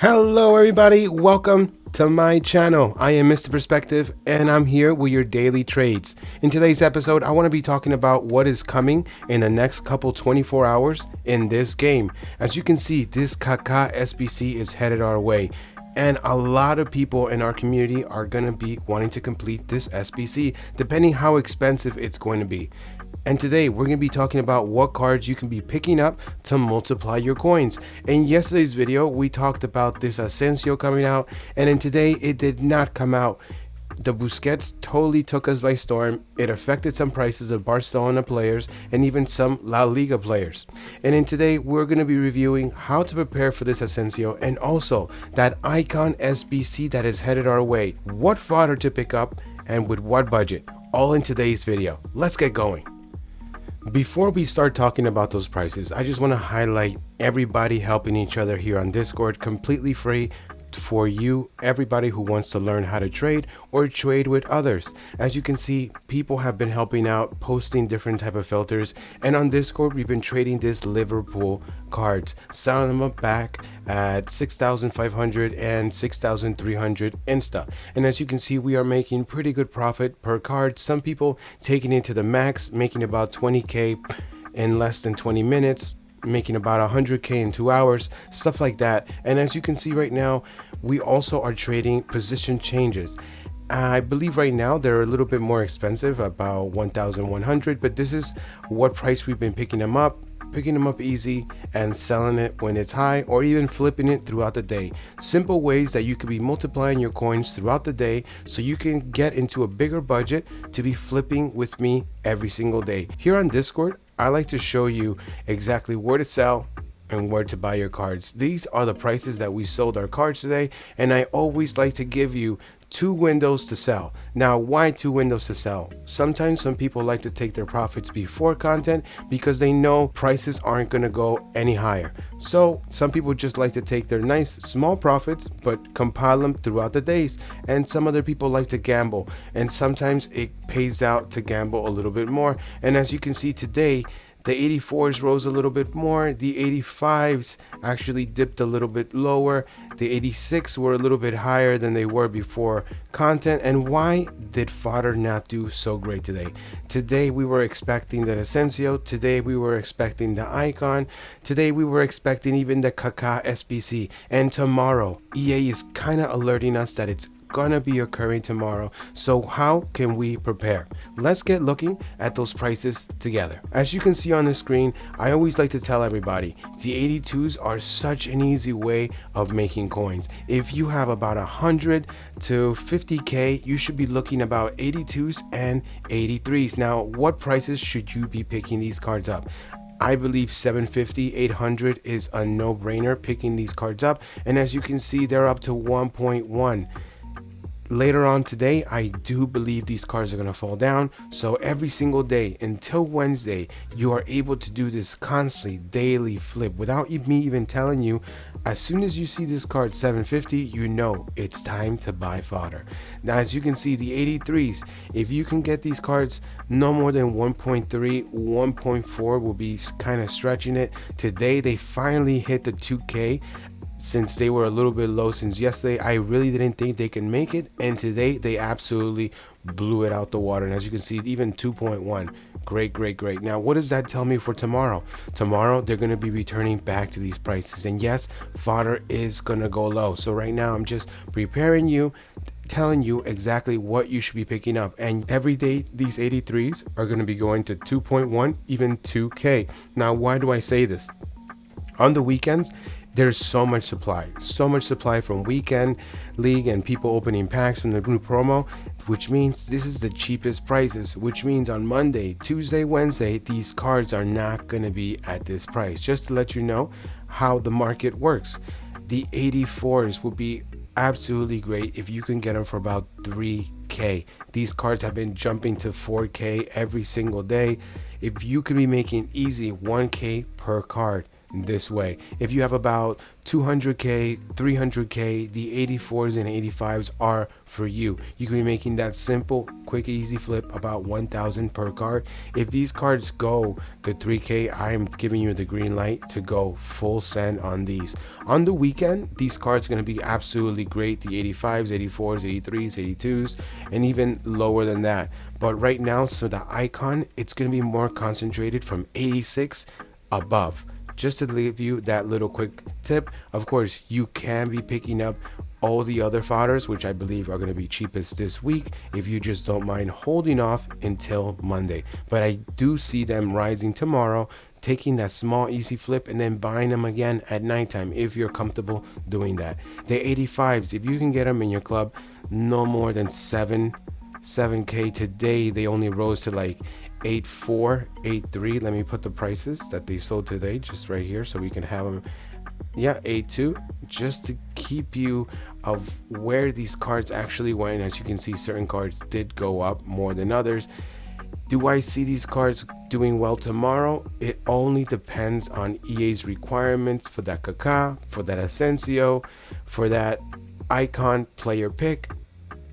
Hello everybody, welcome to my channel. I am Mr. Perspective and I'm here with your daily trades. In today's episode, I want to be talking about what is coming in the next couple 24 hours in this game. As you can see, this Kaká SBC is headed our way. And a lot of people in our community are going to be wanting to complete this SBC, depending how expensive it's going to be. And today we're going to be talking about what cards you can be picking up to multiply your coins. In yesterday's video, we talked about this Asensio coming out, and in today it did not come out. The Busquets totally took us by storm. It affected some prices of Barcelona players and even some La Liga players. And in today, we're going to be reviewing how to prepare for this Asensio and also that Icon SBC that is headed our way, what fodder to pick up and with what budget, all in today's video. Let's get going. Before we start talking about those prices, I just want to highlight everybody helping each other here on Discord, completely free for you, everybody who wants to learn how to trade or trade with others. As you can see, people have been helping out, posting different type of filters, and on Discord we've been trading this Liverpool cards, selling them up back at 6,500 and 6,300 insta. And as you can see, we are making pretty good profit per card. Some people taking it to the max, making about 20k in less than 20 minutes, making about 100k in 2 hours, stuff like that. And as you can see right now, we also are trading position changes. I believe right now they're a little bit more expensive, about 1,100, but this is what price we've been picking them up easy and selling it when it's high, or even flipping it throughout the day. Simple ways that you could be multiplying your coins throughout the day so you can get into a bigger budget to be flipping with me every single day. Here on Discord, I like to show you exactly where to sell and where to buy your cards. These are the prices that we sold our cards today, and I always like to give you 2 windows to sell. Now, why 2 windows to sell? Sometimes some people like to take their profits before content because they know prices aren't going to go any higher. So some people just like to take their nice small profits but compile them throughout the days, and some other people like to gamble, and sometimes it pays out to gamble a little bit more. And as you can see today, the 84s rose a little bit more. The 85s actually dipped a little bit lower. The 86 were a little bit higher than they were before content. And why did fodder not do so great today? Today we were expecting the Asensio. Today we were expecting the Icon. Today we were expecting even the Kaká SBC. And tomorrow, EA is kind of alerting us that it's gonna be occurring tomorrow. So how can we prepare? Let's get looking at those prices together. As you can see on the screen, I always like to tell everybody the 82s are such an easy way of making coins. If you have about 100 to 50k, you should be looking about 82s and 83s. Now, what prices should you be picking these cards up? I believe 750, 800 is a no-brainer picking these cards up, and as you can see, they're up to 1.1. Later on today, I do believe these cards are going to fall down. So every single day until Wednesday, you are able to do this constantly daily flip without me even telling you. As soon as you see this card 750, you know it's time to buy fodder. Now, as you can see, the 83s, if you can get these cards no more than 1.3, 1.4 will be kind of stretching it. Today, they finally hit the 2K. Since they were a little bit low since yesterday, I really didn't think they could make it, and today they absolutely blew it out the water. And as you can see, even 2.1, great. Now, what does that tell me for tomorrow? Tomorrow they're going to be returning back to these prices, and yes, fodder is going to go low. So right now I'm just preparing you, telling you exactly what you should be picking up, and every day these 83s are going to be going to 2.1, even 2k. Now, why do I say this? On the weekends, there's so much supply from weekend league and people opening packs from the new promo, which means this is the cheapest prices, which means on Monday, Tuesday, Wednesday, these cards are not going to be at this price. Just to let you know how the market works, the 84s will be absolutely great if you can get them for about 3k. These cards have been jumping to 4k every single day. If you can be making easy 1k per card, this way. If you have about 200k, 300k, the 84s and 85s are for you. You can be making that simple, quick, easy flip about 1,000 per card. If these cards go to 3k, I am giving you the green light to go full send on these. On the weekend, these cards are going to be absolutely great. The 85s, 84s, 83s, 82s, and even lower than that. But right now, so the icon, it's going to be more concentrated from 86 above. Just to leave you that little quick tip, of course, you can be picking up all the other fodders, which I believe are going to be cheapest this week, if you just don't mind holding off until Monday. But I do see them rising tomorrow, taking that small easy flip and then buying them again at nighttime if you're comfortable doing that. The 85s, if you can get them in your club, no more than 7k. Today they only rose to like 84, 83. Let me put the prices that they sold today just right here so we can have them. Yeah, 82, just to keep you of where these cards actually went. As you can see, certain cards did go up more than others. Do I see these cards doing well tomorrow? It only depends on EA's requirements for that Kaká, for that Asensio, for that icon player pick.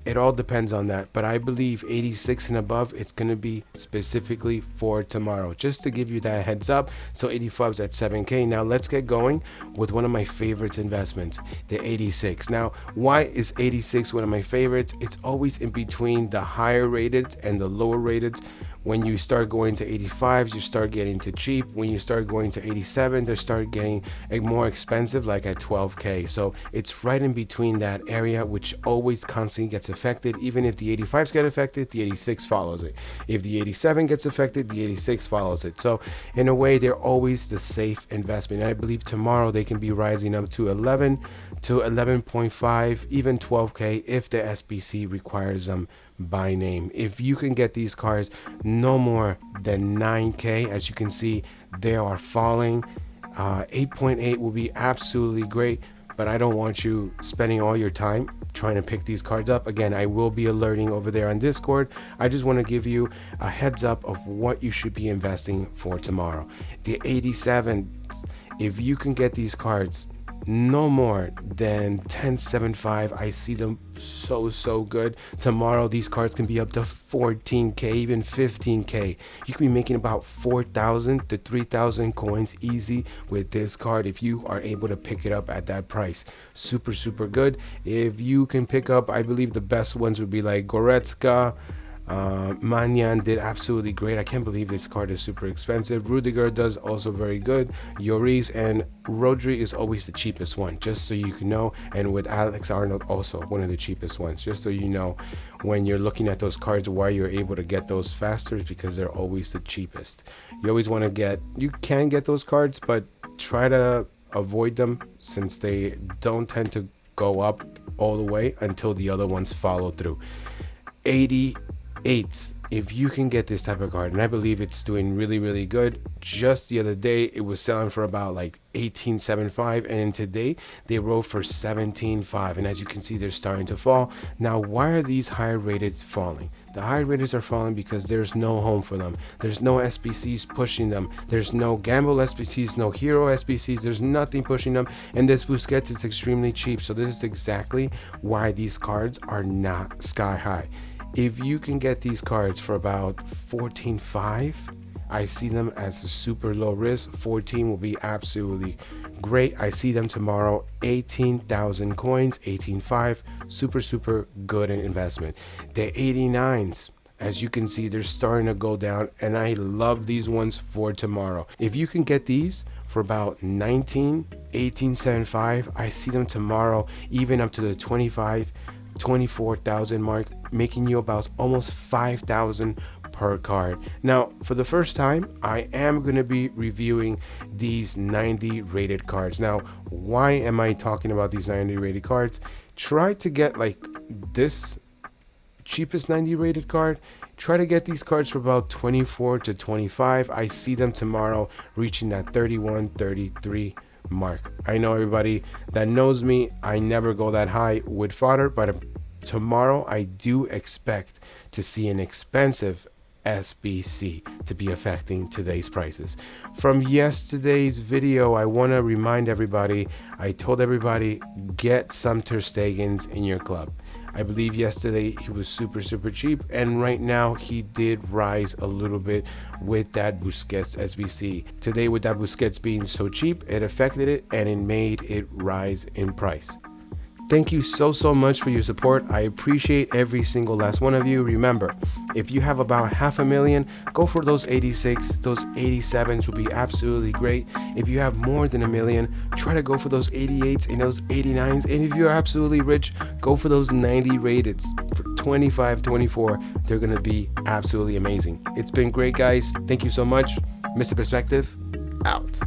It all depends on that, but I believe 86 and above, it's going to be specifically for tomorrow, just to give you that heads up. So 85's at 7k. Now let's get going with one of my favorites investments, the 86. Now, why is 86 one of my favorites? It's always in between the higher rated and the lower rated. When you start going to 85s, you start getting to cheap. When you start going to 87, they start getting more expensive, like at 12k. So it's right in between that area, which always constantly gets affected. Even if the 85s get affected, the 86 follows it. If the 87 gets affected, the 86 follows it. So in a way, they're always the safe investment. And I believe tomorrow they can be rising up to 11 to 11.5, even 12k if the SBC requires them by name. If you can get these cards no more than 9k, as you can see, they are falling. 8.8 will be absolutely great, but I don't want you spending all your time trying to pick these cards up. Again, I will be alerting over there on Discord. I just want to give you a heads up of what you should be investing for tomorrow. The 87, if you can get these cards no more than 10.75, I see them so good. Tomorrow these cards can be up to 14k, even 15k. You can be making about 4,000 to 3,000 coins easy with this card if you are able to pick it up at that price. Super good. If you can pick up, I believe the best ones would be like Goretzka. Manyan did absolutely great. I can't believe this card is super expensive. Rudiger does also very good. Lloris and Rodri is always the cheapest one, just so you can know. And with Alex Arnold, also one of the cheapest ones, just so you know when you're looking at those cards why you're able to get those faster, is because they're always the cheapest. You always want to get, you can get those cards, but try to avoid them since they don't tend to go up all the way until the other ones follow through. 88, if you can get this type of card, and I believe it's doing really good. Just the other day it was selling for about like 18.75, and today they rose for 17.5, and as you can see, they're starting to fall. Now, why are these higher rated falling? The high rateds are falling because there's no home for them. There's no SBCs pushing them. There's no gamble SBCs, no hero SBCs. There's nothing pushing them, and this Busquets is extremely cheap. So this is exactly why these cards are not sky high. If you can get these cards for about 14.5, I see them as a super low risk. 14 will be absolutely great. I see them tomorrow, 18,000 coins, 18.5, super good in investment. The 89s, as you can see, they're starting to go down, and I love these ones for tomorrow. If you can get these for about 19, 18.75, I see them tomorrow even up to the 24,000 mark, making you about almost 5,000 per card. Now, for the first time, I am going to be reviewing these 90 rated cards. Now, why am I talking about these 90 rated cards? Try to get like this cheapest 90 rated card. Try to get these cards for about 24 to 25. I see them tomorrow reaching that 31, 33 mark. I know everybody that knows me, I never go that high with fodder, but tomorrow I do expect to see an expensive SBC to be affecting today's prices. From yesterday's video, I want to remind everybody, I told everybody, get some Ter Stegens in your club. I believe yesterday he was super cheap, and right now he did rise a little bit with that Busquets SBC. Today, with that Busquets being so cheap, it affected it and it made it rise in price. Thank you so much for your support. I appreciate every single last one of you. Remember, if you have about 500,000, go for those 86, those 87s would be absolutely great. If you have more than 1 million, try to go for those 88s and those 89s. And if you're absolutely rich, go for those 90 rateds for 25, 24. They're gonna be absolutely amazing. It's been great, guys. Thank you so much. Mr. Perspective, out.